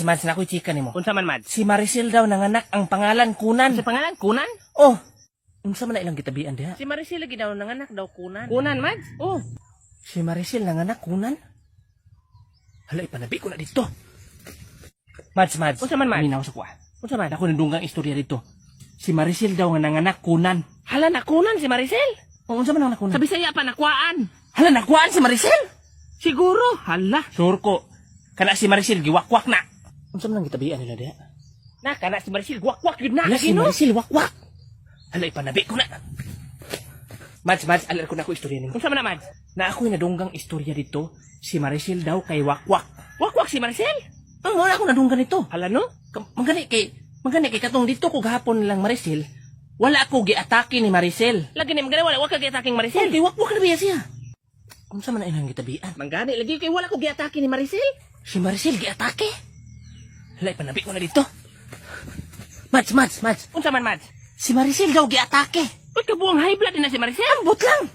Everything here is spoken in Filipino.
Mads, na ako'y chika nimo. Unsa man, Mads? Si Maricel daw nanganak ang pangalan Kunan. Sa pangalan, Kunan? Oh, unsa man na ilang gitabian diha? Si Maricel lagi daw nanganak daw Kunan. Kunan, Mads? Oh. Si Maricel nanganak Kunan? Hala, ipanabi ko na dito. Mads. Unsa man, Mads? Minaw sa kuha. Unsa man? Ako nandunggang istorya dito. Si Maricel daw nga nanganak Kunan. Hala na Kunan si Maricel. Oh, unsa man ang nakunan? Sa Bisaya pa nakwaan. Hala, nakuhaan si Maricel? Siguro, hala. Sure ko. Kana si Maricel, giwakwak na. Unsa man ang gitabian nila diha? Naka na si Maricel, gwak-gwak yun na. Hala, si Lagi, no? Maricel, wakwak. Hala, ipanabi ko na. Mads, alam ko na ako istorya nimo. Unsa man na, Mads? Na ako'y nadunggang istorya dito, si Maricel daw kay wakwak. Wakwak si Maricel? Ang wala ako nadunggan ito. Hala, no? Magani kay katong dito ko gahapon lang Maricel. Wala ako giatake ni Maricel. Lagi ni magana wala ka giataking Maricel. Kay wakwak na biya siya. Unsa man na ilang gitabian? Manggani lagi kay wala ko giatake ni Maricel. Si Maricel giatake. Hala, ipanabi ko na dito. Mads. Unsa man, Mads? Si Maricel daw giatake. Ba't ka buwang high blood na si Maricel? Ambot lang.